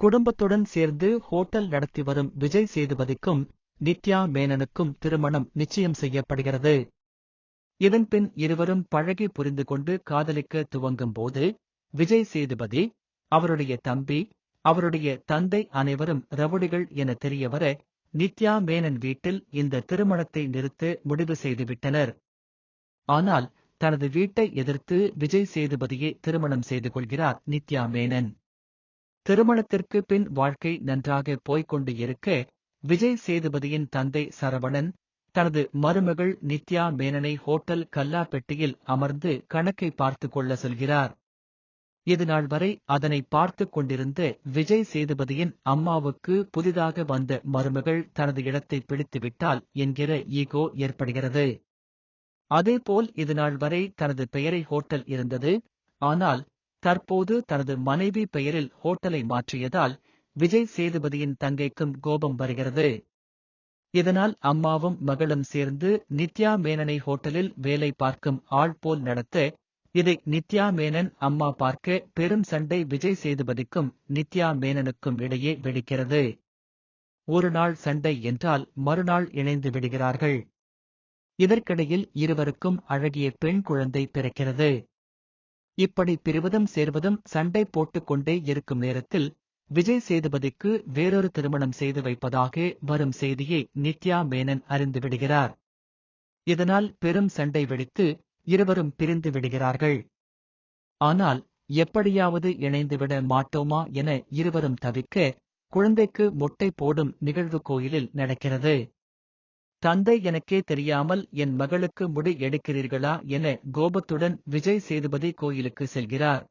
குடும்பத்துடன் சேர்ந்து ஹோட்டல் நடத்தி வரும் விஜய் சேதுபதிக்கும் நித்யா மேனனுக்கும் திருமணம் நிச்சயம் செய்யப்படுகிறது. இதன்பின் இருவரும் பழகி புரிந்து கொண்டு காதலிக்க துவங்கும் போது விஜய் சேதுபதி, அவருடைய தம்பி, அவருடைய தந்தை அனைவரும் ரவுடிகள் என தெரியவர நித்யா மேனன் வீட்டில் இந்த திருமணத்தை நிறுத்த முடிவு செய்துவிட்டனர். ஆனால் தனது வீட்டை எதிர்த்து விஜய் சேதுபதியை திருமணம் செய்து கொள்கிறார் நித்யா மேனன். திருமணத்திற்கு பின் வாழ்க்கை நன்றாக போய்கொண்டு இருக்க விஜய் சேதுபதியின் தந்தை சரவணன் தனது மருமகள் நித்யா மேனனை ஹோட்டல் கல்லாப்பெட்டியில் அமர்ந்து கணக்கை பார்த்துக் கொள்ள சொல்கிறார். இதுநாள் வரை அதனை பார்த்துக் கொண்டிருந்த விஜய் சேதுபதியின் அம்மாவுக்கு புதிதாக வந்த மருமகள் தனது இடத்தை பிடித்துவிட்டால் என்கிற ஈகோ ஏற்படுகிறது. அதேபோல் இதுநாள் வரை தனது பெயரை ஹோட்டல் இருந்தது. ஆனால் தற்போது தனது மனைவி பெயரில் ஹோட்டலை மாற்றியதால் விஜய் சேதுபதியின் தங்கைக்கும் கோபம் வருகிறது. இதனால் அம்மாவும் மகளும் சேர்ந்து நித்யா மேனனை ஹோட்டலில் வேலை பார்க்கும் ஆள் போல் நடத்த, இதை நித்யா மேனன் அம்மா பார்க்க பெரும் சண்டை விஜய் சேதுபதிக்கும் நித்யா மேனனுக்கும் இடையே வெடிக்கிறது. ஒரு நாள் சண்டை என்றால் மறுநாள் இணைந்து விடுகிறார்கள். இதற்கிடையில் இருவருக்கும் அழகிய பெண் குழந்தை பிறக்கிறது. இப்படி பிரிவதும் சேர்வதும் சண்டை போட்டுக் கொண்டே இருக்கும் நேரத்தில் விஜய் சேதுபதிக்கு வேறொரு திருமணம் செய்து வைப்பதாக வரும் செய்தியை நித்யா மேனன் அறிந்து விடுகிறார். இதனால் பெரும் சண்டை வெடித்து இருவரும் பிரிந்து விடுகிறார்கள். ஆனால் எப்படியாவது இணைந்துவிட மாட்டோமா என இருவரும் தவிக்க குழந்தைக்கு மொட்டை போடும் நிகழ்வு கோயிலில் நடக்கிறது. தந்தை எனக்கே தெரியாமல் என் மகளுக்கு முடி எடுக்கிறீர்களா என கோபத்துடன் விஜய் சேதுபதி கோயிலுக்கு செல்கிறார்.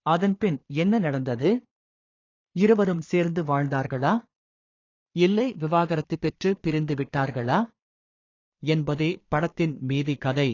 அதன்பின் என்ன நடந்தது? இருவரும் சேர்ந்து வாழ்ந்தார்களா, இல்லை விவாகரத்து பெற்று பிரிந்து விட்டார்களா என்பதே படத்தின் மீதி கதை.